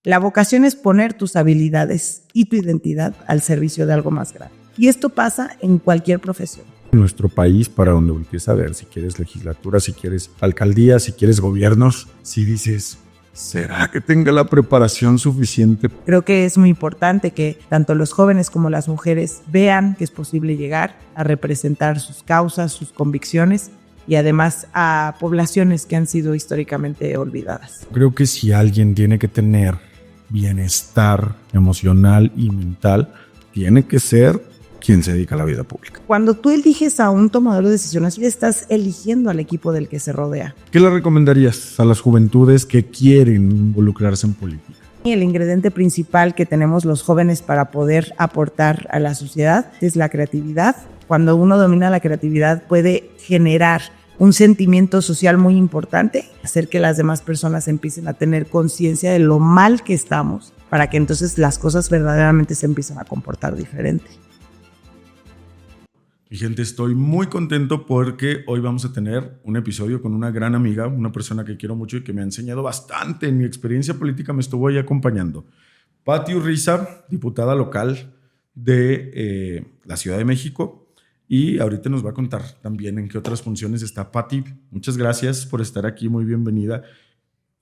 La vocación es poner tus habilidades y tu identidad al servicio de algo más grande. Y esto pasa en cualquier profesión. En nuestro país, para donde voltees a ver, si quieres legislatura, si quieres alcaldía, si quieres gobiernos, si dices, ¿será que tenga la preparación suficiente? Creo que es muy importante que tanto los jóvenes como las mujeres vean que es posible llegar a representar sus causas, sus convicciones y además a poblaciones que han sido históricamente olvidadas. Creo que si alguien tiene que tener bienestar emocional y mental, tiene que ser quien se dedica a la vida pública. Cuando tú eliges a un tomador de decisiones, ya estás eligiendo al equipo del que se rodea. ¿Qué le recomendarías a las juventudes que quieren involucrarse en política? El ingrediente principal que tenemos los jóvenes para poder aportar a la sociedad es la creatividad. Cuando uno domina la creatividad puede generar un sentimiento social muy importante, hacer que las demás personas empiecen a tener conciencia de lo mal que estamos, para que entonces las cosas verdaderamente se empiecen a comportar diferente. Mi gente, estoy muy contento porque hoy vamos a tener un episodio con una gran amiga, una persona que quiero mucho y que me ha enseñado bastante en mi experiencia política, me estuvo ahí acompañando. Pati Urriza, diputada local de la Ciudad de México. Y ahorita nos va a contar también en qué otras funciones está. Pati, muchas gracias por estar aquí, muy bienvenida.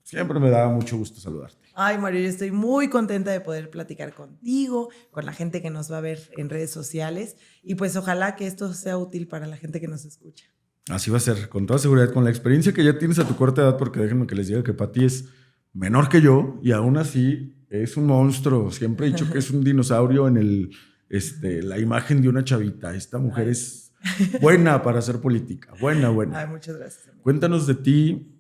Siempre me da mucho gusto saludarte. Ay, Mario, yo estoy muy contenta de poder platicar contigo, con la gente que nos va a ver en redes sociales y pues ojalá que esto sea útil para la gente que nos escucha. Así va a ser, con toda seguridad, con la experiencia que ya tienes a tu corta edad, porque déjenme que les diga que Pati es menor que yo y aún así es un monstruo. Siempre he dicho que es un dinosaurio en la imagen de una chavita. Esta mujer es buena para hacer política, buena. Ay, muchas gracias. Amigo. Cuéntanos de ti,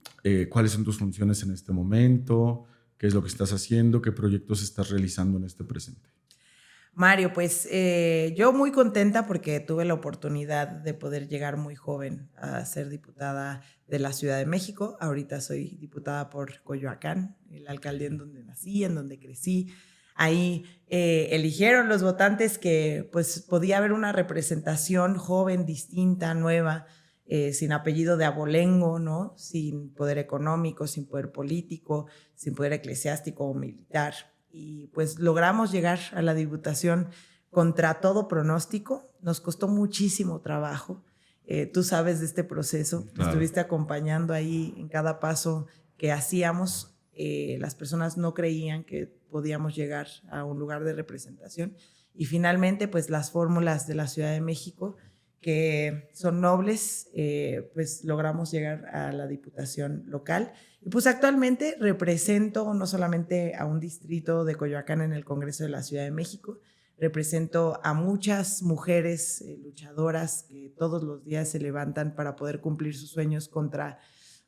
cuáles son tus funciones en este momento, qué es lo que estás haciendo, qué proyectos estás realizando en este presente. Mario, pues yo muy contenta porque tuve la oportunidad de poder llegar muy joven a ser diputada de la Ciudad de México. Ahorita soy diputada por Coyoacán, la alcaldía en donde nací, en donde crecí. Ahí eligieron los votantes que pues podía haber una representación joven, distinta, nueva, sin apellido de abolengo, ¿no? Sin poder económico, sin poder político, sin poder eclesiástico o militar. Y pues logramos llegar a la diputación contra todo pronóstico. Nos costó muchísimo trabajo. Tú sabes de este proceso, claro. Estuviste acompañando ahí en cada paso que hacíamos. Las personas no creían que podíamos llegar a un lugar de representación y finalmente pues las fórmulas de la Ciudad de México que son nobles, pues logramos llegar a la diputación local y pues actualmente represento no solamente a un distrito de Coyoacán en el Congreso de la Ciudad de México, represento a muchas mujeres luchadoras que todos los días se levantan para poder cumplir sus sueños contra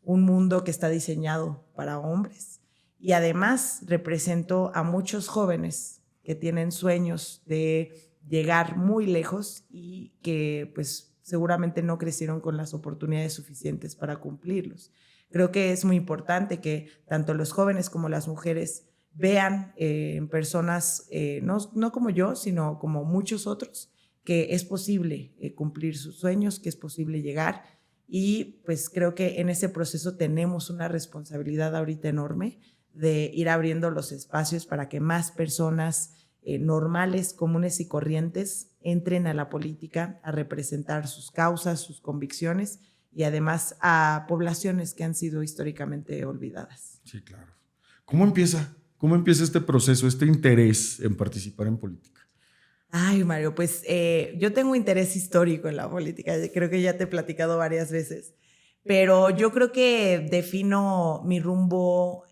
un mundo que está diseñado para hombres. Y además represento a muchos jóvenes que tienen sueños de llegar muy lejos y que pues seguramente no crecieron con las oportunidades suficientes para cumplirlos. Creo que es muy importante que tanto los jóvenes como las mujeres vean en personas, no como yo, sino como muchos otros, que es posible cumplir sus sueños, que es posible llegar. Y pues creo que en ese proceso tenemos una responsabilidad ahorita enorme de ir abriendo los espacios para que más personas normales, comunes y corrientes entren a la política a representar sus causas, sus convicciones y además a poblaciones que han sido históricamente olvidadas. Sí, claro. ¿Cómo empieza este proceso, este interés en participar en política? Ay, Mario, pues yo tengo interés histórico en la política, creo que ya te he platicado varias veces, pero yo creo que defino mi rumbo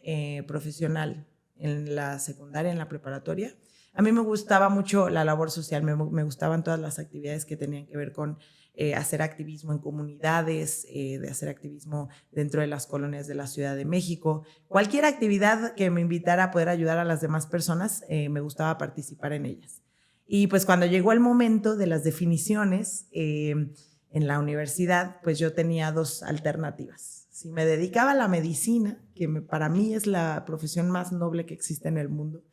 profesional en la secundaria, en la preparatoria. A mí me gustaba mucho la labor social, me gustaban todas las actividades que tenían que ver con hacer activismo en comunidades, de hacer activismo dentro de las colonias de la Ciudad de México. Cualquier actividad que me invitara a poder ayudar a las demás personas, me gustaba participar en ellas. Y pues cuando llegó el momento de las definiciones en la universidad, pues yo tenía dos alternativas. Si me dedicaba a la medicina, que para mí es la profesión más noble que existe en el mundo,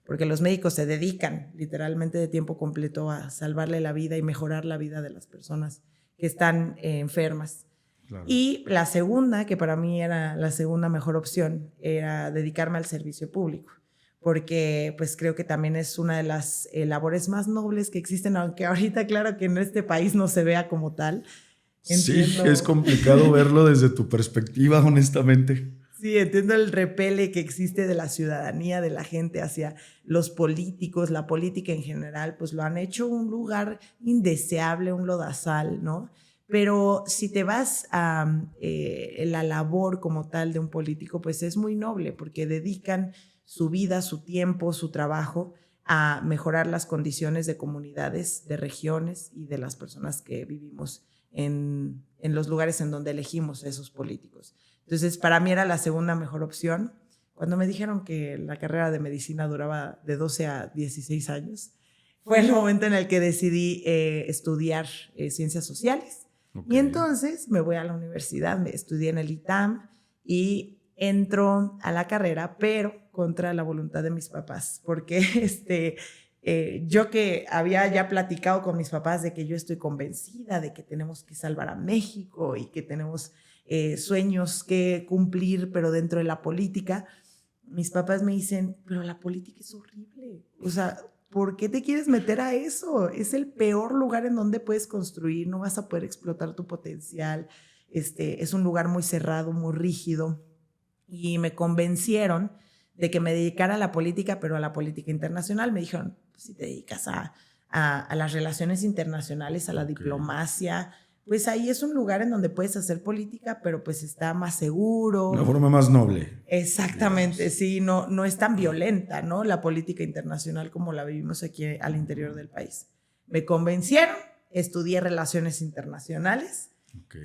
porque los médicos se dedican literalmente de tiempo completo a salvarle la vida y mejorar la vida de las personas que están enfermas. Claro. Y la segunda, que para mí era la segunda mejor opción, era dedicarme al servicio público. porque pues creo que también es una de las labores más nobles que existen, aunque ahorita claro que en este país no se vea como tal. Sí, Entiendo. es complicado verlo desde tu perspectiva, honestamente. Sí, entiendo el repele que existe de la ciudadanía, de la gente hacia los políticos, la política en general, pues lo han hecho un lugar indeseable, un lodazal, ¿no? Pero si te vas a la labor como tal de un político, pues es muy noble porque dedican su vida, su tiempo, su trabajo a mejorar las condiciones de comunidades, de regiones y de las personas que vivimos en los lugares en donde elegimos a esos políticos. Entonces, para mí era la segunda mejor opción. Cuando me dijeron que la carrera de medicina duraba de 12 a 16 años, fue el momento en el que decidí estudiar ciencias sociales. Okay. Y entonces me voy a la universidad, me estudié en el ITAM y entro a la carrera, pero contra la voluntad de mis papás, porque yo que había ya platicado con mis papás de que yo estoy convencida de que tenemos que salvar a México y que tenemos sueños que cumplir, pero dentro de la política, mis papás me dicen, pero la política es horrible, o sea, ¿por qué te quieres meter a eso? Es el peor lugar en donde puedes construir, no vas a poder explotar tu potencial, es un lugar muy cerrado, muy rígido, y me convencieron de que me dedicara a la política, pero a la política internacional. Me dijeron, pues, si te dedicas a las relaciones internacionales, a la diplomacia, pues ahí es un lugar en donde puedes hacer política, pero pues está más seguro. Una forma más noble. Exactamente, digamos. Sí, no es tan violenta, ¿no? La política internacional como la vivimos aquí al interior del país. Me convencieron, estudié relaciones internacionales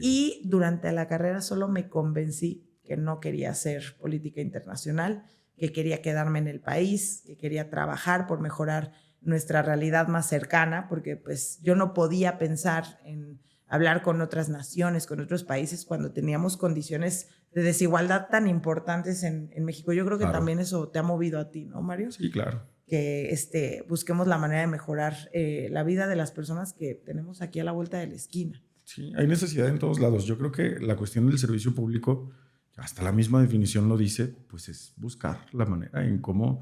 y durante la carrera solo me convencí que no quería hacer política internacional, que quería quedarme en el país, que quería trabajar por mejorar nuestra realidad más cercana, porque pues yo no podía pensar en hablar con otras naciones, con otros países, cuando teníamos condiciones de desigualdad tan importantes en México. Yo creo que también eso te ha movido a ti, ¿no, Mario? Sí, claro. Que busquemos la manera de mejorar la vida de las personas que tenemos aquí a la vuelta de la esquina. Sí, hay necesidad en todos lados. Yo creo que la cuestión del servicio público, hasta la misma definición lo dice, pues es buscar la manera en cómo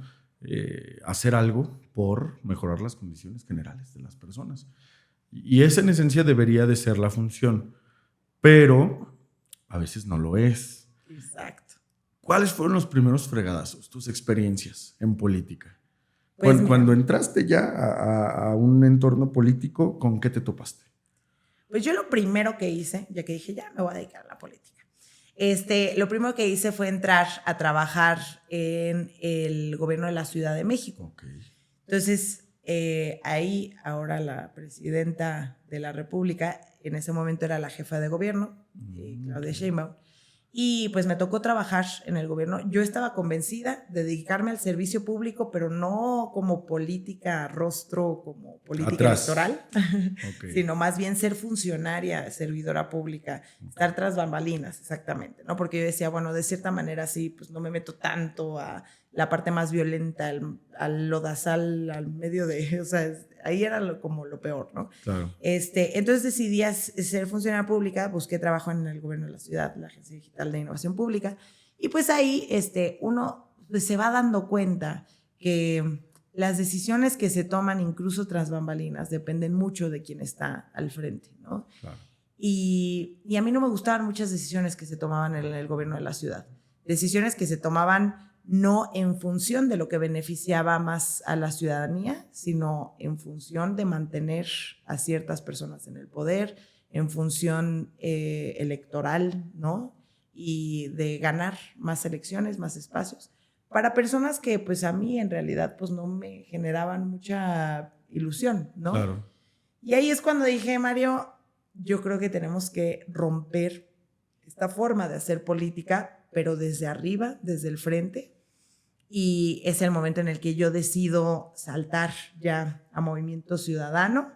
hacer algo por mejorar las condiciones generales de las personas. Y esa en esencia debería de ser la función, pero a veces no lo es. Exacto. ¿Cuáles fueron los primeros fregadazos, tus experiencias en política? Pues cuando entraste ya a un entorno político, ¿con qué te topaste? Pues yo lo primero que hice, ya que dije, ya me voy a dedicar a la política, lo primero que hice fue entrar a trabajar en el gobierno de la Ciudad de México. Okay. Entonces, ahí ahora la presidenta de la República, en ese momento era la jefa de gobierno, Claudia Sheinbaum, y pues me tocó trabajar en el gobierno. Yo estaba convencida de dedicarme al servicio público, pero no como política rostro, como política electoral, sino más bien ser funcionaria, servidora pública, estar tras bambalinas, exactamente, ¿no? Porque yo decía, bueno, de cierta manera sí, pues no me meto tanto a la parte más violenta, al lodazal, al medio de, o sea, ahí era como lo peor, ¿no? Claro. Entonces decidí ser funcionaria pública, busqué trabajo en el gobierno de la ciudad, la Agencia Digital de Innovación Pública, y pues ahí uno pues, se va dando cuenta que las decisiones que se toman incluso tras bambalinas dependen mucho de quien está al frente, ¿no? Claro. Y a mí no me gustaban muchas decisiones que se tomaban en el gobierno de la ciudad, decisiones que se tomaban no en función de lo que beneficiaba más a la ciudadanía, sino en función de mantener a ciertas personas en el poder, en función electoral, ¿no? Y de ganar más elecciones, más espacios, para personas que pues a mí en realidad pues no me generaban mucha ilusión, ¿no? Claro. Y ahí es cuando dije, Mario, yo creo que tenemos que romper esta forma de hacer política, pero desde arriba, desde el frente. Y es el momento en el que yo decido saltar ya a Movimiento Ciudadano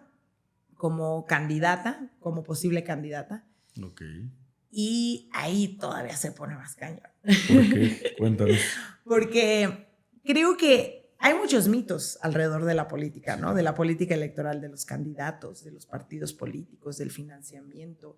como candidata, como posible candidata. Okay. Y ahí todavía se pone más cañón. ¿Por qué? Cuéntanos. Porque creo que hay muchos mitos alrededor de la política, ¿no? De la política electoral, de los candidatos, de los partidos políticos, del financiamiento.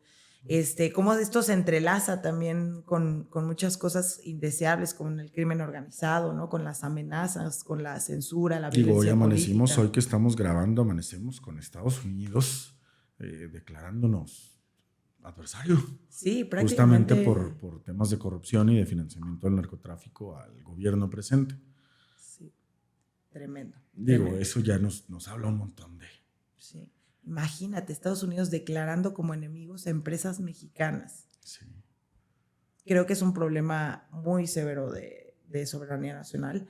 Cómo esto se entrelaza también con muchas cosas indeseables, con el crimen organizado, ¿no? Con las amenazas, con la censura, la Digo, hoy violencia amanecimos, política. hoy que estamos grabando, amanecemos con Estados Unidos declarándonos adversario. Sí, Justamente prácticamente. por temas de corrupción y de financiamiento del narcotráfico al gobierno presente. Sí, tremendo. Digo, Tremendo. eso ya nos habla un montón de... Sí. Imagínate, Estados Unidos declarando como enemigos a empresas mexicanas. Sí. Creo que es un problema muy severo de soberanía nacional.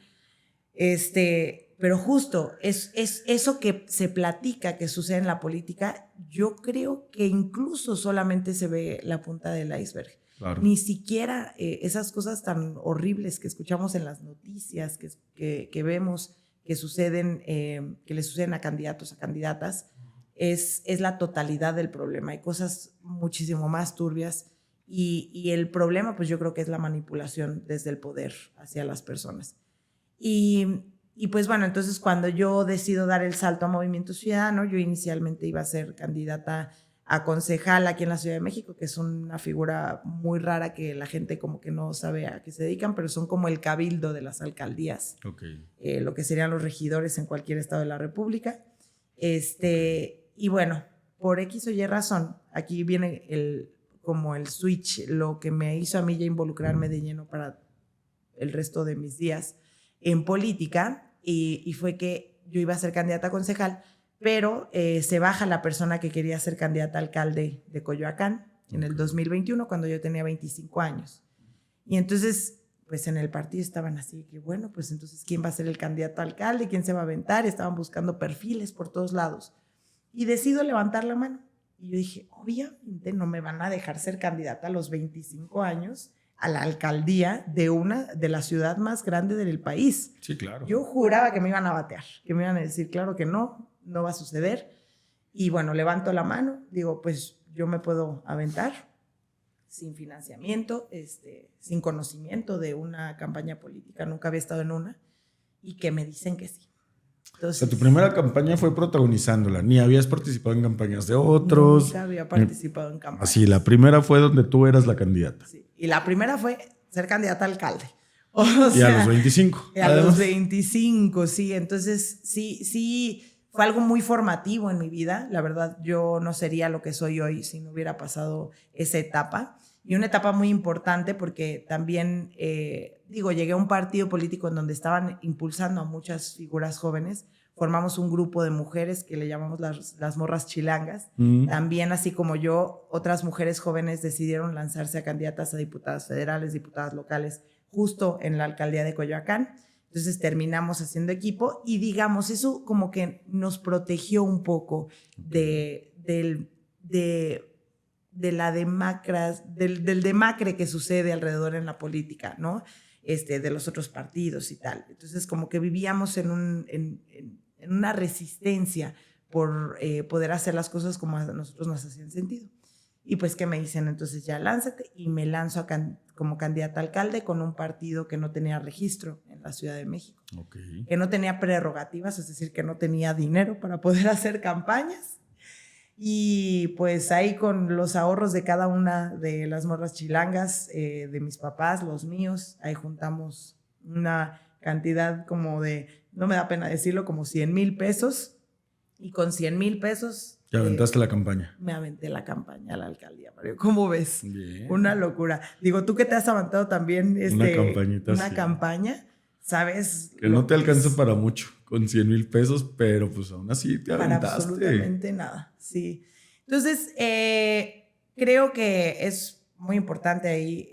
Pero justo es eso que se platica que sucede en la política, yo creo que incluso solamente se ve la punta del iceberg. Claro. Ni siquiera esas cosas tan horribles que escuchamos en las noticias, que vemos que suceden, que le suceden a candidatos, a candidatas, es la totalidad del problema. Hay cosas muchísimo más turbias y el problema, pues yo creo que es la manipulación desde el poder hacia las personas. Y pues bueno, entonces cuando yo decido dar el salto a Movimiento Ciudadano, yo inicialmente iba a ser candidata a concejal aquí en la Ciudad de México, que es una figura muy rara que la gente como que no sabe a qué se dedican, pero son como el cabildo de las alcaldías, Okay. Lo que serían los regidores en cualquier estado de la República. Y bueno, por X o Y razón, aquí viene como el switch, lo que me hizo a mí ya involucrarme de lleno para el resto de mis días en política, y fue que yo iba a ser candidata a concejal, pero se baja la persona que quería ser candidata a alcalde de Coyoacán en el 2021, cuando yo tenía 25 años. Y entonces, pues en el partido estaban así, que bueno, pues entonces, ¿quién va a ser el candidato a alcalde? ¿Quién se va a aventar? Estaban buscando perfiles por todos lados. Y decido levantar la mano. Y yo dije, obviamente no me van a dejar ser candidata a los 25 años a la alcaldía de la ciudad más grande del país. Sí, claro. Yo juraba que me iban a batear, que me iban a decir, claro que no va a suceder. Y bueno, levanto la mano, digo, pues yo me puedo aventar sin financiamiento, sin conocimiento de una campaña política, nunca había estado en una, y que me dicen que sí. Entonces, o sea, tu primera campaña fue protagonizándola, ni habías participado en campañas de otros. Nunca había participado en campañas. Así, la primera fue donde tú eras la candidata. Sí. Y la primera fue ser candidata a alcalde. Y a los 25. Y a los 25, sí. Entonces, sí, fue algo muy formativo en mi vida. La verdad, yo no sería lo que soy hoy si no hubiera pasado esa etapa. Y una etapa muy importante porque también, llegué a un partido político en donde estaban impulsando a muchas figuras jóvenes. Formamos un grupo de mujeres que le llamamos las morras chilangas. También, así como yo, otras mujeres jóvenes decidieron lanzarse a candidatas a diputadas federales, diputadas locales, justo en la alcaldía de Coyoacán. Entonces terminamos haciendo equipo y digamos, eso como que nos protegió un poco del demacre que sucede alrededor en la política, ¿no? De los otros partidos y tal. Entonces como que vivíamos en una resistencia por poder hacer las cosas como a nosotros nos hacían sentido. Y pues que me dicen, entonces ya lánzate, y me lanzo como candidata a alcalde con un partido que no tenía registro en la Ciudad de México, que no tenía prerrogativas, es decir, que no tenía dinero para poder hacer campañas. Y pues ahí con los ahorros de cada una de las morras chilangas, de mis papás, los míos, ahí juntamos una cantidad como de, no me da pena decirlo, como 100,000 pesos. Y con 100,000 pesos... ¿Te aventaste la campaña? Me aventé la campaña a la alcaldía, Mario. ¿Cómo ves? Bien. Una locura. Digo, tú que te has aventado también una campaña, ¿sabes? Que no te alcanza para mucho, con 100,000 pesos, pero pues aún así te aventaste. Para absolutamente nada, sí. Entonces, creo que es muy importante ahí,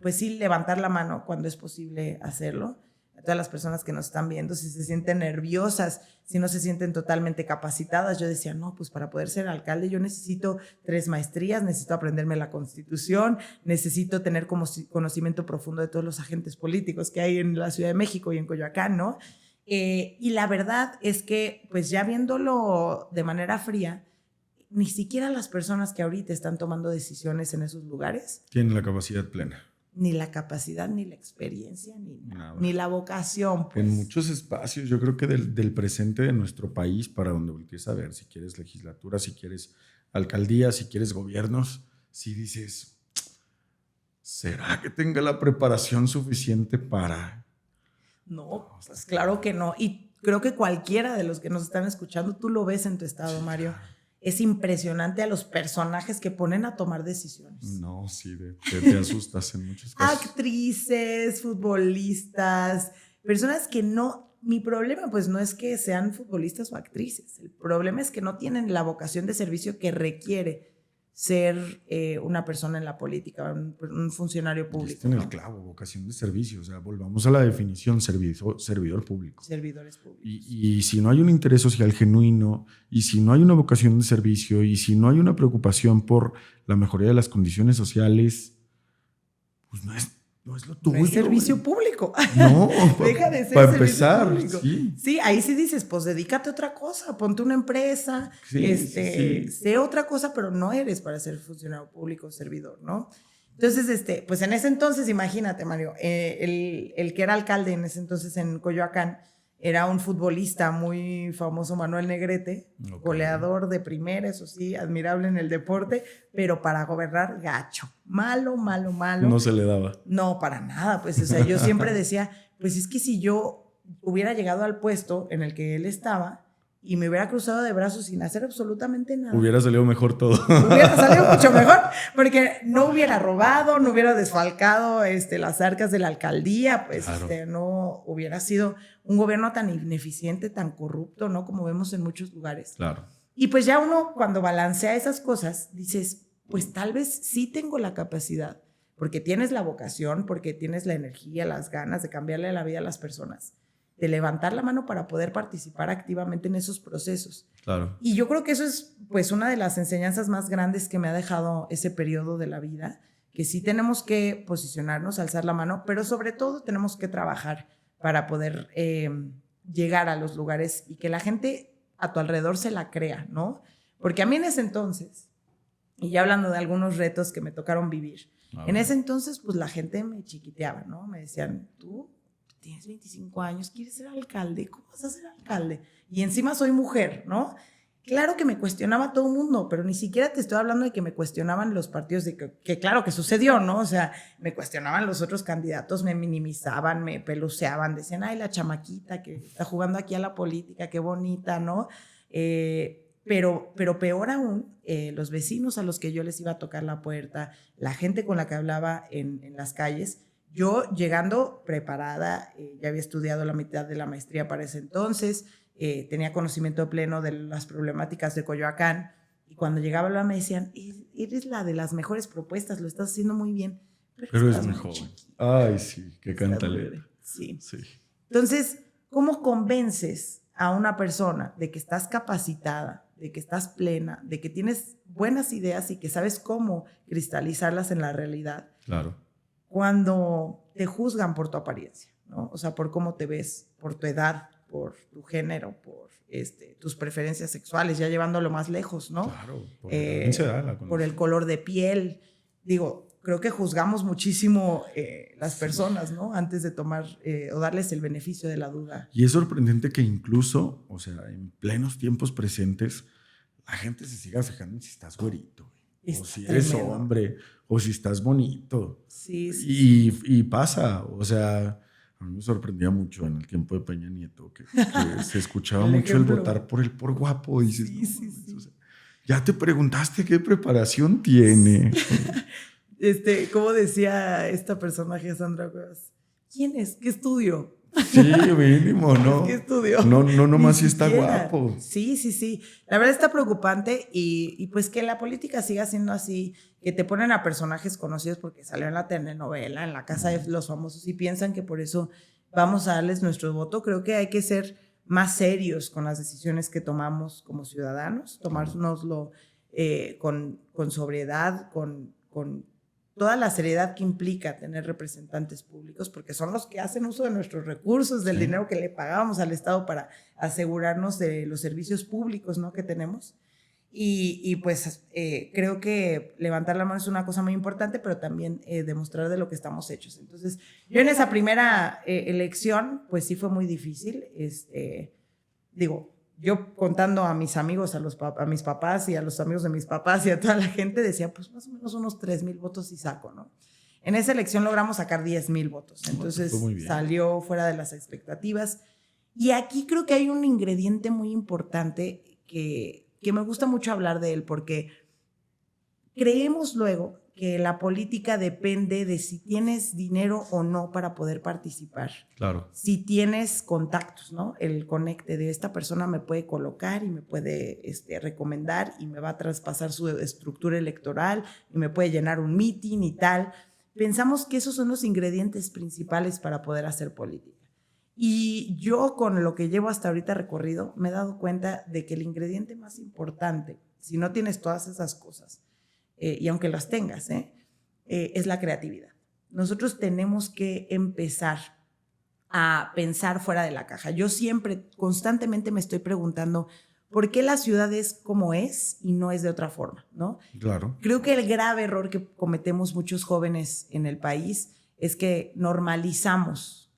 pues sí, levantar la mano cuando es posible hacerlo. A todas las personas que nos están viendo, si se sienten nerviosas, si no se sienten totalmente capacitadas, yo decía, no, pues para poder ser alcalde yo necesito 3 maestrías, necesito aprenderme la Constitución, necesito tener como conocimiento profundo de todos los agentes políticos que hay en la Ciudad de México y en Coyoacán, ¿no? Y la verdad es que, pues ya viéndolo de manera fría, ni siquiera las personas que ahorita están tomando decisiones en esos lugares tienen la capacidad plena. Ni la capacidad, ni la experiencia, ni la vocación. Pues. En muchos espacios, yo creo que del presente de nuestro país, para donde voltees a ver, si quieres legislatura, si quieres alcaldías, si quieres gobiernos, si dices, ¿será que tenga la preparación suficiente para...? No, pues claro que no. Y creo que cualquiera de los que nos están escuchando, tú lo ves en tu estado, Mario. Es impresionante a los personajes que ponen a tomar decisiones. No, sí, te asustas en muchos casos. Actrices, futbolistas, personas que no... Mi problema pues no es que sean futbolistas o actrices. El problema es que no tienen la vocación de servicio que requiere ser una persona en la política, un funcionario público. En el clavo, vocación de servicio. O sea, volvamos a la definición, servidor público. Servidores públicos. Y si no hay un interés social genuino, y si no hay una vocación de servicio, y si no hay una preocupación por la mejoría de las condiciones sociales, pues no es lo tuyo. No es servicio público. No, deja de ser para servicio empezar, público. Sí, ahí sí dices, pues dedícate a otra cosa, ponte una empresa, sé otra cosa, pero no eres para ser funcionario público o servidor, ¿no? Entonces, pues en ese entonces, imagínate, Mario, el que era alcalde en ese entonces en Coyoacán era un futbolista muy famoso, Manuel Negrete, goleador de primera, eso sí, admirable en el deporte, pero para gobernar, gacho, malo. No se le daba. No, para nada, pues, o sea, yo siempre decía, pues es que si yo hubiera llegado al puesto en el que él estaba y me hubiera cruzado de brazos sin hacer absolutamente nada, hubiera salido mejor todo. Hubiera salido mucho mejor, porque no hubiera robado, no hubiera desfalcado las arcas de la alcaldía, pues claro. No hubiera sido un gobierno tan ineficiente, tan corrupto, ¿no? Como vemos en muchos lugares. Claro. Y pues ya uno, cuando balancea esas cosas, dices, pues tal vez sí tengo la capacidad, porque tienes la vocación, porque tienes la energía, las ganas de cambiarle la vida a las personas, de levantar la mano para poder participar activamente en esos procesos. Claro. Y yo creo que eso es pues una de las enseñanzas más grandes que me ha dejado ese periodo de la vida, que sí tenemos que posicionarnos, alzar la mano, pero sobre todo tenemos que trabajar para poder llegar a los lugares y que la gente a tu alrededor se la crea, ¿no? Porque a mí en ese entonces, y ya hablando de algunos retos que me tocaron vivir, en ese entonces pues la gente me chiquiteaba, ¿no? Me decían, tú tienes 25 años, ¿quieres ser alcalde? ¿Cómo vas a ser alcalde? Y encima soy mujer, ¿no? Claro que me cuestionaba todo el mundo, pero ni siquiera te estoy hablando de que me cuestionaban los partidos, que claro que sucedió, ¿no? O sea, me cuestionaban los otros candidatos, me minimizaban, me peluceaban, decían, ay, la chamaquita que está jugando aquí a la política, qué bonita, ¿no? Pero peor aún, los vecinos a los que yo les iba a tocar la puerta, la gente con la que hablaba en las calles, yo llegando preparada, ya había estudiado la mitad de la maestría para ese entonces, tenía conocimiento pleno de las problemáticas de Coyoacán, y cuando llegaba a hablar me decían, eres la de las mejores propuestas, lo estás haciendo muy bien. Pero es muy joven. Ay, sí, qué cantalera. Sí. Entonces, ¿cómo convences a una persona de que estás capacitada, de que estás plena, de que tienes buenas ideas y que sabes cómo cristalizarlas en la realidad? Claro. Cuando te juzgan por tu apariencia, ¿no? O sea, por cómo te ves, por tu edad, por tu género, por tus preferencias sexuales, ya llevándolo más lejos, ¿no? Claro, por el color de piel. Digo, creo que juzgamos muchísimo las personas, ¿no? Antes de tomar o darles el beneficio de la duda. Y es sorprendente que incluso, o sea, en plenos tiempos presentes, la gente se siga fijando en si estás güerito, o si eres hombre, o si estás bonito. Sí. Y pasa, o sea, a mí me sorprendía mucho en el tiempo de Peña Nieto que se escuchaba mucho el votar por guapo. Y dices, sí. O sea, ya te preguntaste qué preparación tiene. ¿Cómo decía esta personaje, Sandra Cuevas? ¿Quién es? ¿Qué estudio? Sí, mínimo, ¿no? ¿Qué estudió? No, nomás si está guapo. Sí. La verdad está preocupante y pues que la política siga siendo así, que te ponen a personajes conocidos porque salió en la telenovela, en la casa de los famosos y piensan que por eso vamos a darles nuestro voto. Creo que hay que ser más serios con las decisiones que tomamos como ciudadanos, tomárnoslo con sobriedad, con toda la seriedad que implica tener representantes públicos, porque son los que hacen uso de nuestros recursos, del dinero que le pagábamos al Estado para asegurarnos de los servicios públicos, ¿no?, que tenemos. Y pues creo que levantar la mano es una cosa muy importante, pero también demostrar de lo que estamos hechos. Entonces, yo en esa primera elección, pues sí fue muy difícil. yo contando a mis amigos, a mis papás y a los amigos de mis papás y a toda la gente, decía, pues más o menos unos 3,000 votos y saco, ¿no? En esa elección logramos sacar 10,000 votos. Entonces salió fuera de las expectativas. Y aquí creo que hay un ingrediente muy importante que me gusta mucho hablar de él, porque creemos luego que la política depende de si tienes dinero o no para poder participar. Claro. Si tienes contactos, ¿no? El conecte de esta persona me puede colocar y me puede recomendar y me va a traspasar su estructura electoral y me puede llenar un meeting y tal. Pensamos que esos son los ingredientes principales para poder hacer política. Y yo, con lo que llevo hasta ahorita recorrido, me he dado cuenta de que el ingrediente más importante, si no tienes todas esas cosas, y aunque las tengas, es la creatividad. Nosotros tenemos que empezar a pensar fuera de la caja. Yo siempre, constantemente me estoy preguntando por qué la ciudad es como es y no es de otra forma, ¿no? Claro. Creo que el grave error que cometemos muchos jóvenes en el país es que normalizamos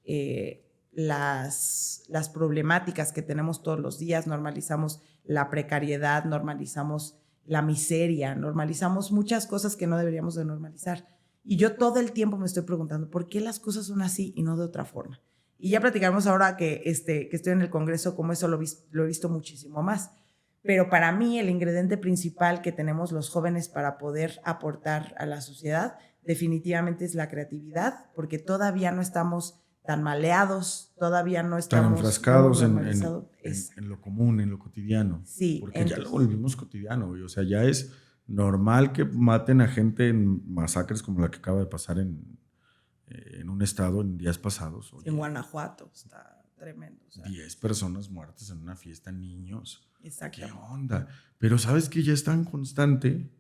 las problemáticas que tenemos todos los días, normalizamos la precariedad, normalizamos la miseria, normalizamos muchas cosas que no deberíamos de normalizar. Y yo todo el tiempo me estoy preguntando, ¿por qué las cosas son así y no de otra forma? Y ya platicamos ahora que estoy en el Congreso, como eso lo he visto muchísimo más. Pero para mí el ingrediente principal que tenemos los jóvenes para poder aportar a la sociedad definitivamente es la creatividad, porque todavía no estamos tan maleados, todavía no estamos tan enfrascados en lo común, en lo cotidiano. Sí. Porque ya lo volvimos cotidiano, o sea, ya es normal que maten a gente en masacres como la que acaba de pasar en un estado en días pasados. En Guanajuato, está tremendo. O sea, 10 personas muertas en una fiesta, niños. Exacto. ¿Qué onda? Pero ¿sabes que ya es tan constante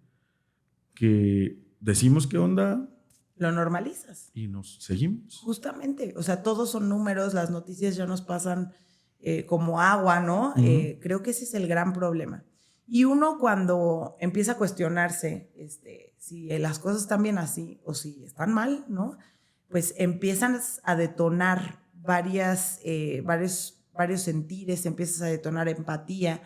que decimos qué onda? Lo normalizas. Y nos seguimos. Justamente, o sea, todos son números, las noticias ya nos pasan como agua, ¿no? Uh-huh. Creo que ese es el gran problema. Y uno cuando empieza a cuestionarse si las cosas están bien así o si están mal, ¿no? Pues empiezan a detonar varios sentires, empiezas a detonar empatía.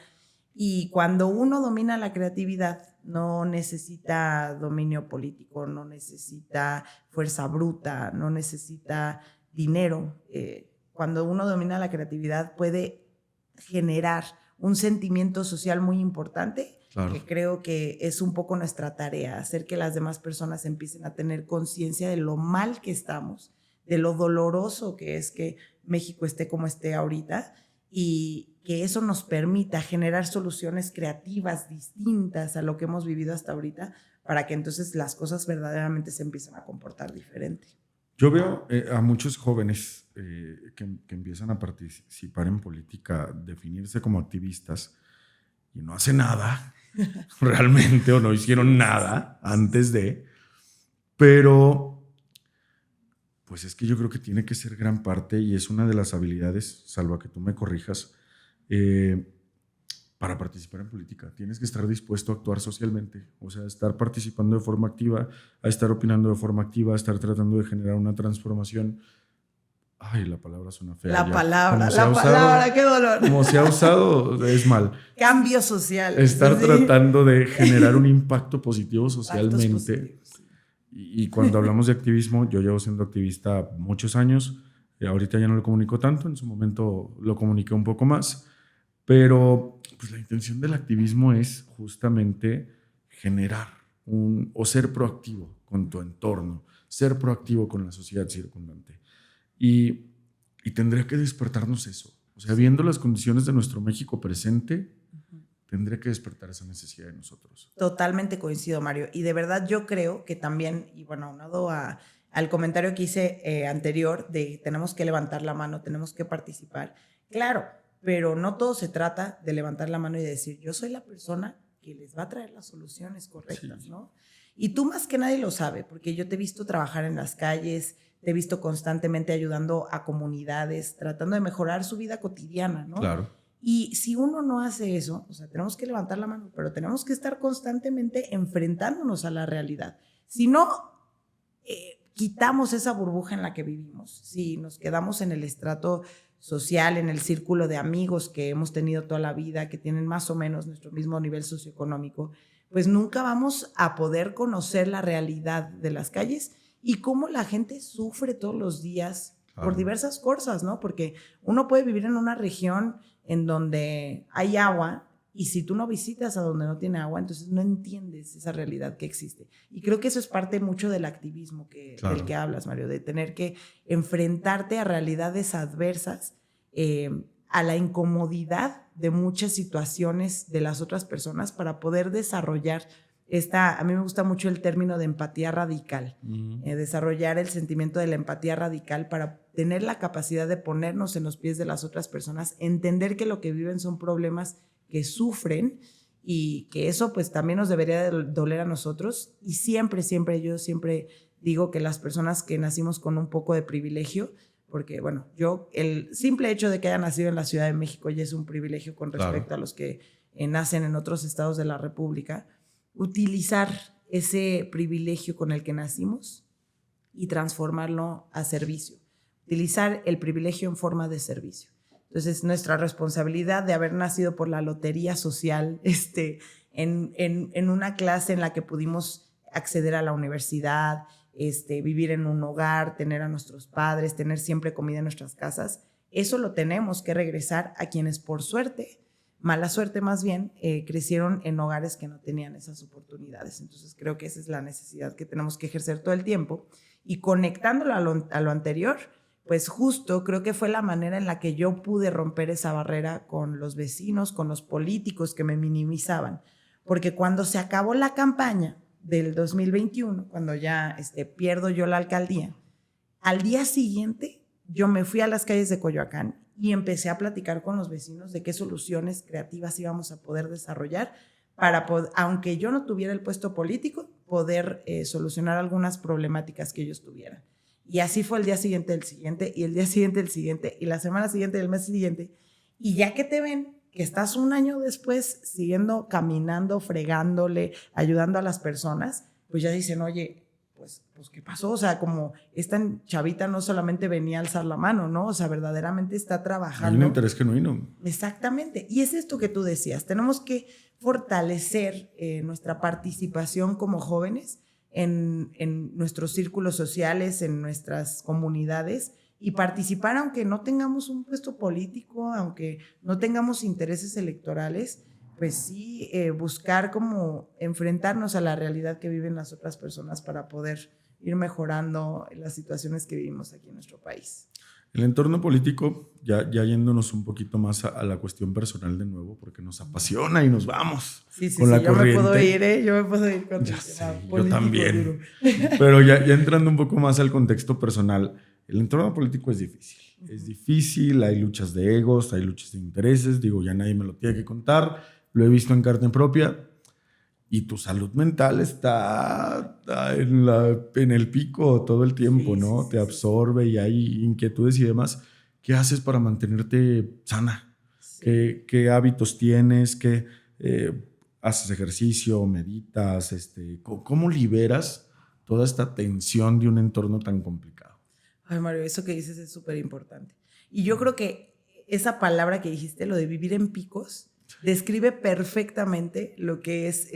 Y cuando uno domina la creatividad, no necesita dominio político, no necesita fuerza bruta, no necesita dinero. Cuando uno domina la creatividad puede generar un sentimiento social muy importante, claro, que creo que es un poco nuestra tarea, hacer que las demás personas empiecen a tener conciencia de lo mal que estamos, de lo doloroso que es que México esté como esté ahorita, y que eso nos permita generar soluciones creativas distintas a lo que hemos vivido hasta ahorita, para que entonces las cosas verdaderamente se empiecen a comportar diferente. Yo veo a muchos jóvenes que empiezan a participar en política, definirse como activistas, y no hacen nada realmente, o no hicieron nada antes de, pero pues es que yo creo que tiene que ser gran parte, y es una de las habilidades, salvo que tú me corrijas, para participar en política. Tienes que estar dispuesto a actuar socialmente, o sea, estar participando de forma activa, a estar opinando de forma activa, a estar tratando de generar una transformación. Ay, la palabra suena fea. La palabra, qué dolor. Como se ha usado, es mal. Cambio social. Estar tratando de generar un impacto positivo socialmente. Y cuando hablamos de activismo, yo llevo siendo activista muchos años. Ahorita ya no lo comunico tanto, en su momento lo comuniqué un poco más. Pero pues, la intención del activismo es justamente generar o ser proactivo con tu entorno, ser proactivo con la sociedad circundante. Y tendría que despertarnos eso. O sea, viendo las condiciones de nuestro México presente, tendría que despertar esa necesidad de nosotros. Totalmente coincido, Mario. Y de verdad yo creo que también, y bueno, aunado al comentario que hice anterior de tenemos que levantar la mano, tenemos que participar. Claro, pero no todo se trata de levantar la mano y decir yo soy la persona que les va a traer las soluciones correctas, sí, ¿no? Y tú más que nadie lo sabe, porque yo te he visto trabajar en las calles, te he visto constantemente ayudando a comunidades, tratando de mejorar su vida cotidiana, ¿no? Claro. Y si uno no hace eso, o sea, tenemos que levantar la mano, pero tenemos que estar constantemente enfrentándonos a la realidad. Si no quitamos esa burbuja en la que vivimos, si nos quedamos en el estrato social, en el círculo de amigos que hemos tenido toda la vida, que tienen más o menos nuestro mismo nivel socioeconómico, pues nunca vamos a poder conocer la realidad de las calles y cómo la gente sufre todos los días por diversas cosas, ¿no? Porque uno puede vivir en una región en donde hay agua y si tú no visitas a donde no tiene agua, entonces no entiendes esa realidad que existe. Y creo que eso es parte mucho del activismo del que hablas, Mario, de tener que enfrentarte a realidades adversas, a la incomodidad de muchas situaciones de las otras personas para poder desarrollar a mí me gusta mucho el término de empatía radical, desarrollar el sentimiento de la empatía radical para tener la capacidad de ponernos en los pies de las otras personas, entender que lo que viven son problemas que sufren y que eso pues también nos debería doler a nosotros. Y yo siempre digo que las personas que nacimos con un poco de privilegio, porque bueno, el simple hecho de que haya nacido en la Ciudad de México ya es un privilegio con respecto a los que nacen en otros estados de la República, utilizar ese privilegio con el que nacimos y transformarlo a servicio, utilizar el privilegio en forma de servicio. Entonces, nuestra responsabilidad de haber nacido por la lotería social, en una clase en la que pudimos acceder a la universidad, vivir en un hogar, tener a nuestros padres, tener siempre comida en nuestras casas, eso lo tenemos que regresar a quienes por suerte, mala suerte más bien, crecieron en hogares que no tenían esas oportunidades. Entonces creo que esa es la necesidad que tenemos que ejercer todo el tiempo. Y conectándolo a lo anterior, pues justo creo que fue la manera en la que yo pude romper esa barrera con los vecinos, con los políticos que me minimizaban. Porque cuando se acabó la campaña del 2021, cuando ya pierdo yo la alcaldía, al día siguiente yo me fui a las calles de Coyoacán y empecé a platicar con los vecinos de qué soluciones creativas íbamos a poder desarrollar para, aunque yo no tuviera el puesto político, poder solucionar algunas problemáticas que ellos tuvieran. Y así fue el día siguiente del siguiente, y el día siguiente del siguiente, y la semana siguiente del mes siguiente. Y ya que te ven que estás un año después siguiendo caminando, fregándole, ayudando a las personas, pues ya dicen, oye, pues ¿qué pasó? O sea, como esta chavita no solamente venía a alzar la mano, ¿no? O sea, verdaderamente está trabajando. Hay un interés genuino. Exactamente. Y es esto que tú decías. Tenemos que fortalecer nuestra participación como jóvenes en nuestros círculos sociales, en nuestras comunidades y participar aunque no tengamos un puesto político, aunque no tengamos intereses electorales, pues sí, buscar como enfrentarnos a la realidad que viven las otras personas para poder ir mejorando las situaciones que vivimos aquí en nuestro país. El entorno político, ya yéndonos un poquito más a la cuestión personal de nuevo, porque nos apasiona y nos vamos con la corriente. Yo me puedo ir con ya el sé, tema yo político también. duro. Pero ya entrando un poco más al contexto personal, el entorno político es difícil. Es difícil, hay luchas de egos, hay luchas de intereses, digo, ya nadie me lo tiene que contar, lo he visto en carne propia. Y tu salud mental está en el pico todo el tiempo, ¿no? Te absorbe y hay inquietudes y demás. ¿Qué haces para mantenerte sana? Sí. ¿Qué hábitos tienes? ¿Haces ejercicio? ¿Meditas? ¿Cómo liberas toda esta tensión de un entorno tan complicado? Ay, Mario, eso que dices es súper importante. Y yo creo que esa palabra que dijiste, lo de vivir en picos, describe perfectamente lo que es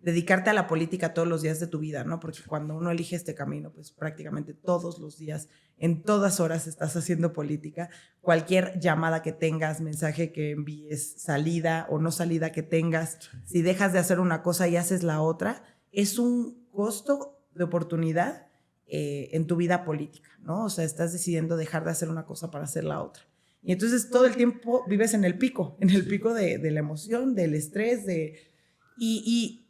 dedicarte a la política todos los días de tu vida, ¿no? Porque cuando uno elige este camino, pues prácticamente todos los días, en todas horas estás haciendo política. Cualquier llamada que tengas, mensaje que envíes, salida o no salida que tengas, si dejas de hacer una cosa y haces la otra, es un costo de oportunidad en tu vida política, ¿no? O sea, estás decidiendo dejar de hacer una cosa para hacer la otra. Y entonces todo el tiempo vives en el pico de la emoción, del estrés, y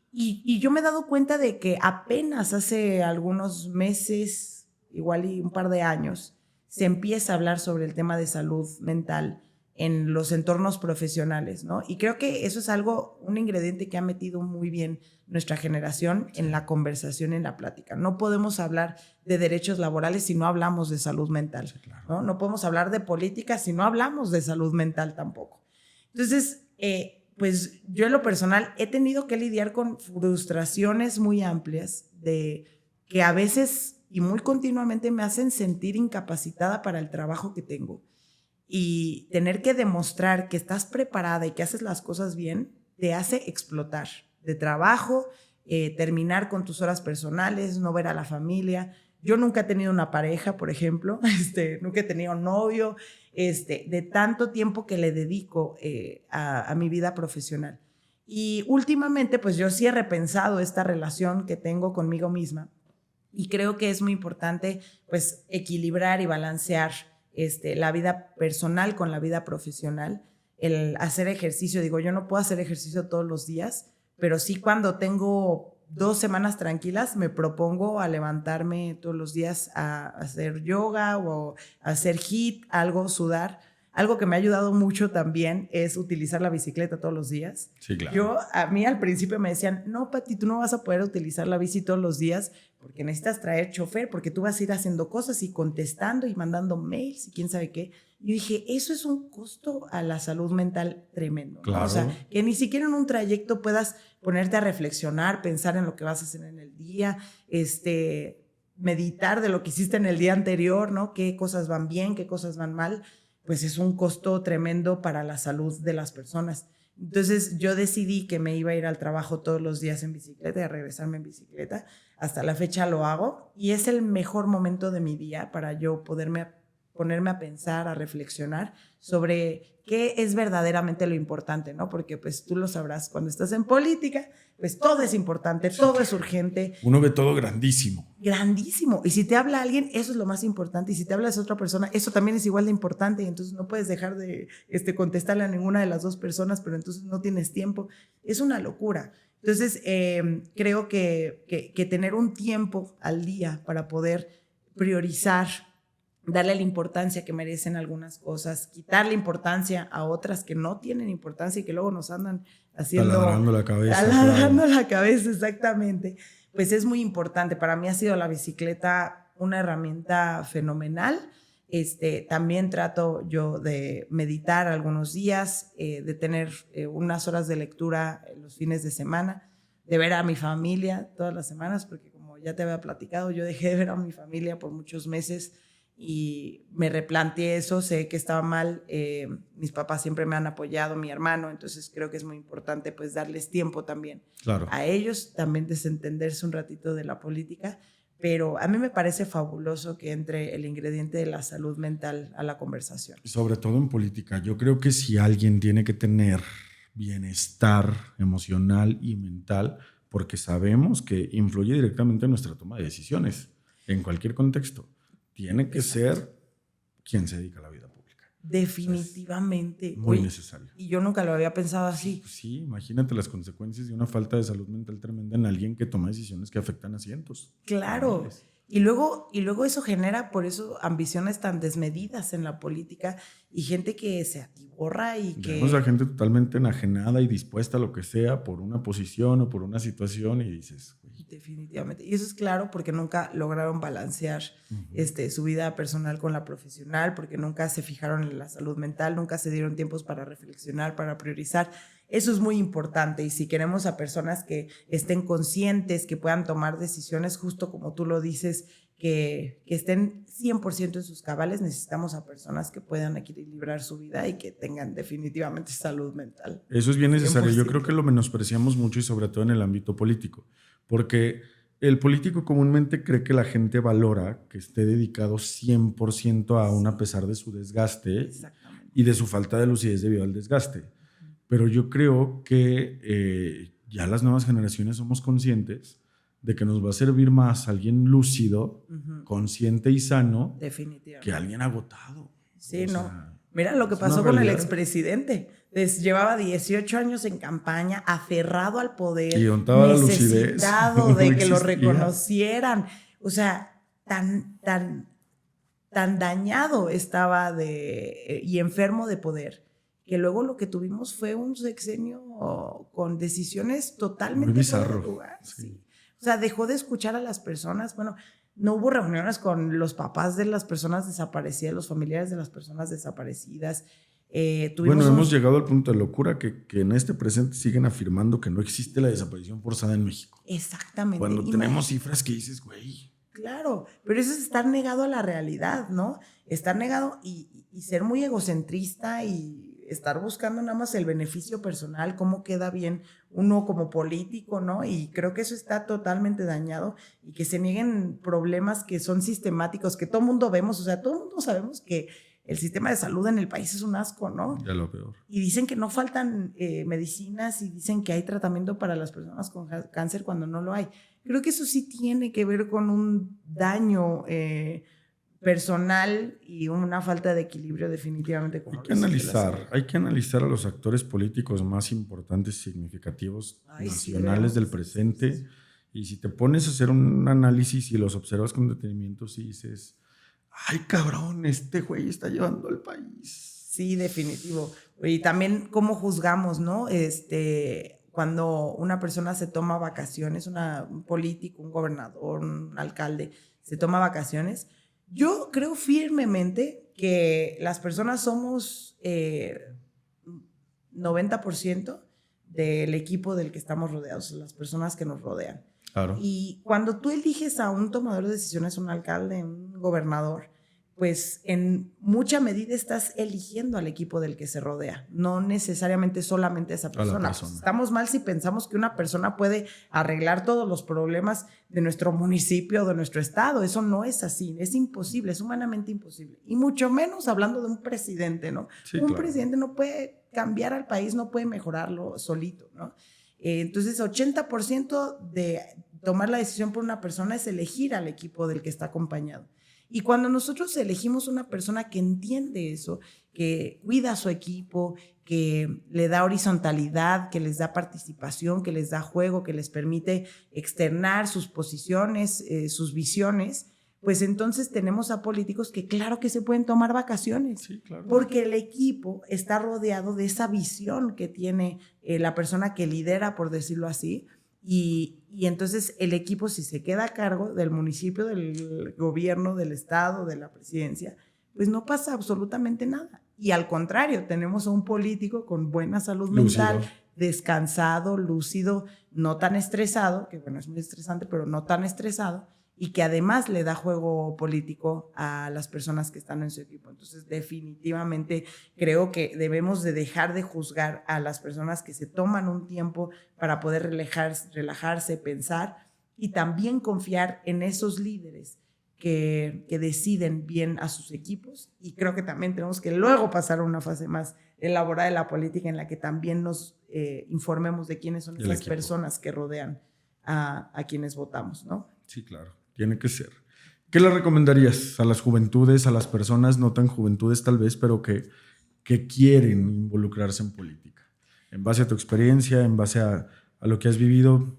yo me he dado cuenta de que apenas hace algunos meses, igual y un par de años, se empieza a hablar sobre el tema de salud mental en los entornos profesionales, ¿no? Y creo que eso es un ingrediente que ha metido muy bien nuestra generación en la conversación, en la plática. No podemos hablar de derechos laborales si no hablamos de salud mental, sí, claro. ¿No? No podemos hablar de política si no hablamos de salud mental tampoco. Entonces, pues yo en lo personal he tenido que lidiar con frustraciones muy amplias que a veces y muy continuamente me hacen sentir incapacitada para el trabajo que tengo. Y tener que demostrar que estás preparada y que haces las cosas bien, te hace explotar de trabajo, terminar con tus horas personales, no ver a la familia. Yo nunca he tenido una pareja, por ejemplo, nunca he tenido novio, de tanto tiempo que le dedico a mi vida profesional. Y últimamente, pues yo sí he repensado esta relación que tengo conmigo misma y creo que es muy importante, pues, equilibrar y balancear la vida personal con la vida profesional, el hacer ejercicio. Digo, yo no puedo hacer ejercicio todos los días, pero sí cuando tengo 2 semanas tranquilas me propongo a levantarme todos los días a hacer yoga o a hacer HIIT, algo, sudar. Algo que me ha ayudado mucho también es utilizar la bicicleta todos los días. Sí, claro. A mí al principio me decían, no, Pati, tú no vas a poder utilizar la bici todos los días porque necesitas traer chofer, porque tú vas a ir haciendo cosas y contestando y mandando mails y quién sabe qué. Yo dije, eso es un costo a la salud mental tremendo, ¿no? Claro. O sea, que ni siquiera en un trayecto puedas ponerte a reflexionar, pensar en lo que vas a hacer en el día, meditar de lo que hiciste en el día anterior, ¿no? Qué cosas van bien, qué cosas van mal. Pues es un costo tremendo para la salud de las personas. Entonces yo decidí que me iba a ir al trabajo todos los días en bicicleta y a regresarme en bicicleta. Hasta la fecha lo hago y es el mejor momento de mi día para yo ponerme a pensar, a reflexionar sobre qué es verdaderamente lo importante, ¿no? Porque pues tú lo sabrás, cuando estás en política, pues todo es importante, todo es urgente. Uno ve todo grandísimo. Grandísimo. Y si te habla alguien, eso es lo más importante. Y si te habla esa otra persona, eso también es igual de importante. Y entonces no puedes dejar de contestarle a ninguna de las dos personas, pero entonces no tienes tiempo. Es una locura. Entonces, creo que tener un tiempo al día para poder priorizar, darle la importancia que merecen algunas cosas, quitarle importancia a otras que no tienen importancia y que luego nos andan haciendo... Taladrando la cabeza. Taladrando la cabeza, exactamente. Pues es muy importante. Para mí ha sido la bicicleta una herramienta fenomenal. También trato yo de meditar algunos días, de tener unas horas de lectura los fines de semana, de ver a mi familia todas las semanas, porque como ya te había platicado, yo dejé de ver a mi familia por muchos meses y me replanteé eso, sé que estaba mal, mis papás siempre me han apoyado, mi hermano, entonces creo que es muy importante pues darles tiempo también, claro, a ellos, también desentenderse un ratito de la política, pero a mí me parece fabuloso que entre el ingrediente de la salud mental a la conversación. Sobre todo en política, yo creo que si alguien tiene que tener bienestar emocional y mental, porque sabemos que influye directamente en nuestra toma de decisiones, en cualquier contexto, tiene que ser quien se dedica a la vida pública. Definitivamente. Es muy necesario. Y yo nunca lo había pensado así. Sí, imagínate las consecuencias de una falta de salud mental tremenda en alguien que toma decisiones que afectan a cientos. Claro. Y luego eso genera, por eso, ambiciones tan desmedidas en la política y gente que se atiborra y que... Vemos a gente totalmente enajenada y dispuesta a lo que sea por una posición o por una situación y dices... Güey. Definitivamente. Y eso es claro porque nunca lograron balancear su vida personal con la profesional, porque nunca se fijaron en la salud mental, nunca se dieron tiempos para reflexionar, para priorizar. Eso es muy importante y si queremos a personas que estén conscientes, que puedan tomar decisiones, justo como tú lo dices, que estén 100% en sus cabales, necesitamos a personas que puedan equilibrar su vida y que tengan definitivamente salud mental. Eso es bien necesario. 100%. Yo creo que lo menospreciamos mucho y sobre todo en el ámbito político, porque el político comúnmente cree que la gente valora que esté dedicado 100% aún a pesar de su desgaste y de su falta de lucidez debido al desgaste. Pero yo creo que ya las nuevas generaciones somos conscientes de que nos va a servir más alguien lúcido, consciente y sano que alguien agotado. Sí, Mira lo que pasó con el expresidente. Llevaba 18 años en campaña, aferrado al poder, y necesitado de que lo reconocieran. O sea, tan dañado estaba y enfermo de poder, que luego lo que tuvimos fue un sexenio con decisiones totalmente muy bizarro. Lugar, sí. O sea, dejó de escuchar a las personas. Bueno, no hubo reuniones con los papás de las personas desaparecidas, los familiares de las personas desaparecidas. Bueno, hemos llegado al punto de locura que en este presente siguen afirmando que no existe la desaparición forzada en México. Exactamente. Cuando tenemos cifras que dices, güey. Claro, pero eso es estar negado a la realidad, ¿no? Estar negado y ser muy egocentrista y estar buscando nada más el beneficio personal, cómo queda bien uno como político, ¿no? Y creo que eso está totalmente dañado y que se nieguen problemas que son sistemáticos, que todo el mundo vemos, o sea, todo el mundo sabemos que el sistema de salud en el país es un asco, ¿no? Ya lo peor. Y dicen que no faltan medicinas y dicen que hay tratamiento para las personas con cáncer cuando no lo hay. Creo que eso sí tiene que ver con un daño personal y una falta de equilibrio definitivamente. Como Hay que analizar a los actores políticos más importantes y significativos nacionales del presente. Sí. Y si te pones a hacer un análisis y los observas con detenimiento, sí dices, ay, cabrón, este güey está llevando al país. Sí, definitivo. Y también cómo juzgamos, ¿no? Cuando una persona se toma vacaciones, un político, un gobernador, un alcalde, se toma vacaciones. Yo creo firmemente que las personas somos 90% del equipo del que estamos rodeados, las personas que nos rodean. Claro. Y cuando tú eliges a un tomador de decisiones, un alcalde, un gobernador, pues en mucha medida estás eligiendo al equipo del que se rodea, no necesariamente solamente a esa persona. Estamos mal si pensamos que una persona puede arreglar todos los problemas de nuestro municipio o de nuestro estado. Eso no es así, es imposible, es humanamente imposible. Y mucho menos hablando de un presidente, ¿no? Sí, un presidente no puede cambiar al país, no puede mejorarlo solito, ¿no? Entonces, 80% de tomar la decisión por una persona es elegir al equipo del que está acompañado. Y cuando nosotros elegimos una persona que entiende eso, que cuida a su equipo, que le da horizontalidad, que les da participación, que les da juego, que les permite externar sus posiciones, sus visiones, pues entonces tenemos a políticos que claro que se pueden tomar vacaciones, sí, claro. Porque el equipo está rodeado de esa visión que tiene la persona que lidera, por decirlo así. Y entonces el equipo, si se queda a cargo del municipio, del gobierno, del estado, de la presidencia, pues no pasa absolutamente nada. Y al contrario, tenemos a un político con buena salud mental, descansado, lúcido, no tan estresado, que bueno, es muy estresante, pero no tan estresado, y que además le da juego político a las personas que están en su equipo. Entonces, definitivamente creo que debemos de dejar de juzgar a las personas que se toman un tiempo para poder relajarse, pensar y también confiar en esos líderes que deciden bien a sus equipos. Y creo que también tenemos que luego pasar a una fase más elaborada de la política en la que también nos informemos de quiénes son esas personas que rodean a quienes votamos, ¿no? Sí, claro. Tiene que ser. ¿Qué le recomendarías a las juventudes, a las personas no tan juventudes tal vez, pero que quieren involucrarse en política? En base a tu experiencia, en base a lo que has vivido.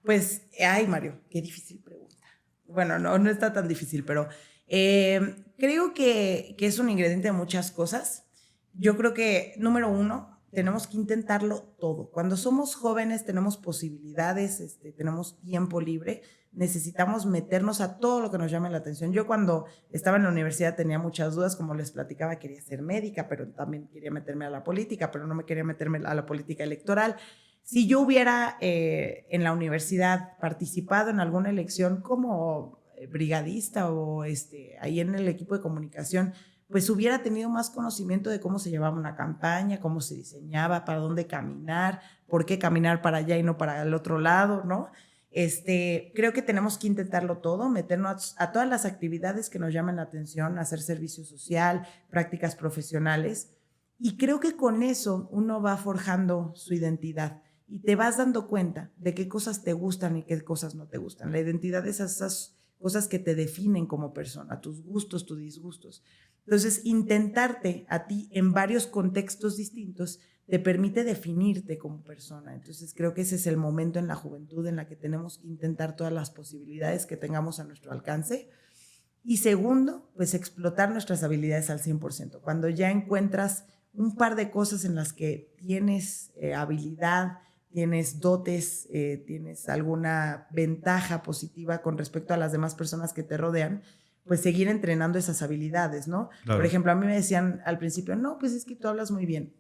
Pues, ay, Mario, qué difícil pregunta. Bueno, no está tan difícil, pero creo que es un ingrediente de muchas cosas. Yo creo que, número uno, tenemos que intentarlo todo. Cuando somos jóvenes tenemos posibilidades, tenemos tiempo libre, necesitamos meternos a todo lo que nos llame la atención. Yo cuando estaba en la universidad tenía muchas dudas, como les platicaba, quería ser médica, pero también quería meterme a la política, pero no me quería meterme a la política electoral. Si yo hubiera en la universidad participado en alguna elección como brigadista o ahí en el equipo de comunicación, pues hubiera tenido más conocimiento de cómo se llevaba una campaña, cómo se diseñaba, para dónde caminar, por qué caminar para allá y no para el otro lado, ¿no? Creo que tenemos que intentarlo todo, meternos a todas las actividades que nos llaman la atención, hacer servicio social, prácticas profesionales, y creo que con eso uno va forjando su identidad y te vas dando cuenta de qué cosas te gustan y qué cosas no te gustan. La identidad es esas cosas que te definen como persona, tus gustos, tus disgustos. Entonces, intentarte a ti en varios contextos distintos te permite definirte como persona. Entonces, creo que ese es el momento en la juventud en la que tenemos que intentar todas las posibilidades que tengamos a nuestro alcance. Y segundo, pues explotar nuestras habilidades al 100%. Cuando ya encuentras un par de cosas en las que tienes habilidad, tienes dotes, tienes alguna ventaja positiva con respecto a las demás personas que te rodean, pues seguir entrenando esas habilidades, ¿no? Claro. Por ejemplo, a mí me decían al principio, no, pues es que tú hablas muy bien.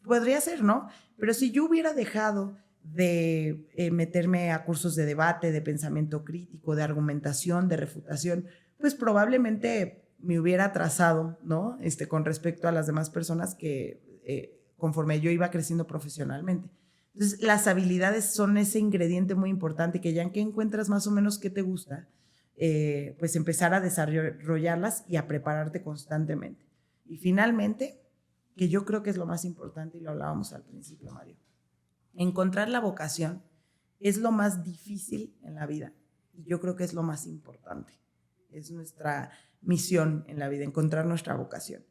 Podría ser, ¿no? Pero si yo hubiera dejado de meterme a cursos de debate, de pensamiento crítico, de argumentación, de refutación, pues probablemente me hubiera atrasado, ¿no? Con respecto a las demás personas que conforme yo iba creciendo profesionalmente. Entonces, las habilidades son ese ingrediente muy importante que ya que encuentras más o menos qué te gusta, pues empezar a desarrollarlas y a prepararte constantemente. Y finalmente, que yo creo que es lo más importante y lo hablábamos al principio, Mario, encontrar la vocación es lo más difícil en la vida y yo creo que es lo más importante. Es nuestra misión en la vida, encontrar nuestra vocación.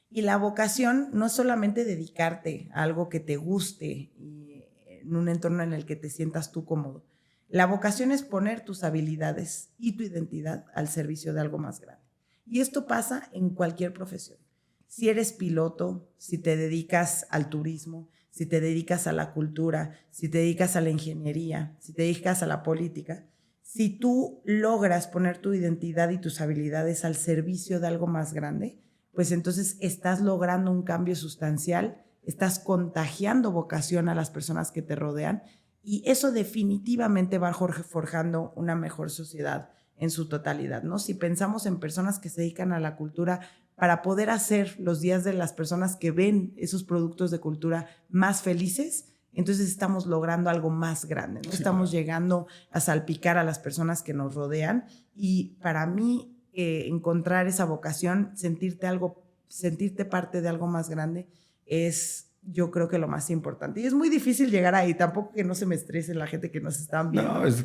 Y la vocación no es solamente dedicarte a algo que te guste y en un entorno en el que te sientas tú cómodo. La vocación es poner tus habilidades y tu identidad al servicio de algo más grande. Y esto pasa en cualquier profesión. Si eres piloto, si te dedicas al turismo, si te dedicas a la cultura, si te dedicas a la ingeniería, si te dedicas a la política, si tú logras poner tu identidad y tus habilidades al servicio de algo más grande, pues entonces estás logrando un cambio sustancial, estás contagiando vocación a las personas que te rodean y eso definitivamente va forjando una mejor sociedad en su totalidad, ¿no? Si pensamos en personas que se dedican a la cultura para poder hacer los días de las personas que ven esos productos de cultura más felices, entonces estamos logrando algo más grande, ¿no? Sí, estamos llegando a salpicar a las personas que nos rodean y para mí encontrar esa vocación, sentirte parte de algo más grande es, yo creo que lo más importante. Y es muy difícil llegar ahí, tampoco que no se me estrese la gente que nos están viendo. No, es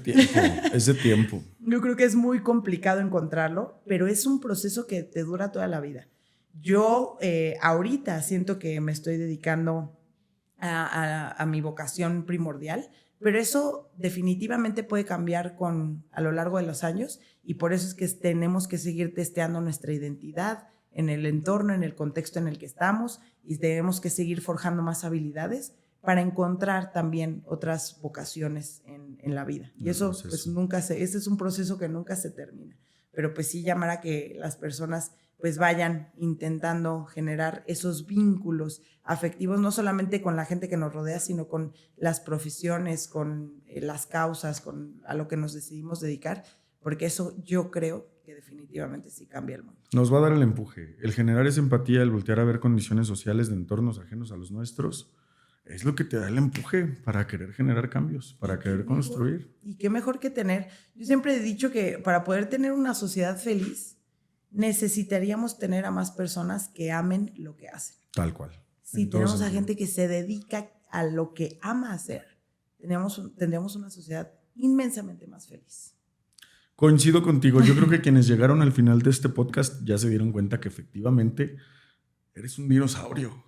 de tiempo. Yo creo que es muy complicado encontrarlo, pero es un proceso que te dura toda la vida. Yo ahorita siento que me estoy dedicando a mi vocación primordial, pero eso definitivamente puede cambiar a lo largo de los años y por eso es que tenemos que seguir testeando nuestra identidad en el entorno, en el contexto en el que estamos y tenemos que seguir forjando más habilidades para encontrar también otras vocaciones en la vida. Y eso pues ese es un proceso que nunca se termina, pero pues sí llamar a que las personas pues vayan intentando generar esos vínculos afectivos, no solamente con la gente que nos rodea, sino con las profesiones, con las causas, a lo que nos decidimos dedicar, porque eso yo creo que definitivamente sí cambia el mundo. Nos va a dar el empuje, el generar esa empatía, el voltear a ver condiciones sociales de entornos ajenos a los nuestros, es lo que te da el empuje para querer generar cambios, para querer construir. Y qué mejor que tener, yo siempre he dicho que para poder tener una sociedad feliz, necesitaríamos tener a más personas que amen lo que hacen. Tal cual. Si tenemos a gente que se dedica a lo que ama hacer, tendríamos una sociedad inmensamente más feliz. Coincido contigo. Yo creo que quienes llegaron al final de este podcast ya se dieron cuenta que efectivamente eres un dinosaurio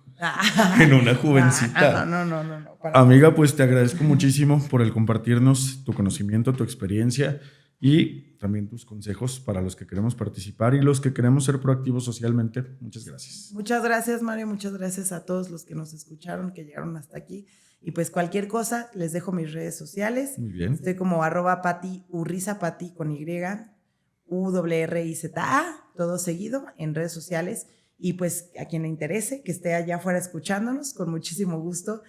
en una jovencita. No. Amiga, pues te agradezco muchísimo por el compartirnos tu conocimiento, tu experiencia y también tus consejos para los que queremos participar y los que queremos ser proactivos socialmente. Muchas gracias. Muchas gracias, Mario. Muchas gracias a todos los que nos escucharon, que llegaron hasta aquí. Y pues cualquier cosa, les dejo mis redes sociales. Muy bien. Estoy como @Pati Urriza, Pati con Y, URRIZA, todo seguido en redes sociales. Y pues a quien le interese, que esté allá afuera escuchándonos, con muchísimo gusto,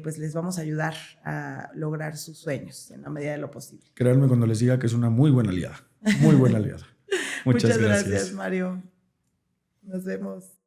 pues les vamos a ayudar a lograr sus sueños en la medida de lo posible. Créanme cuando les diga que es una muy buena aliada. Muy buena aliada. Muchas gracias, Mario. Nos vemos.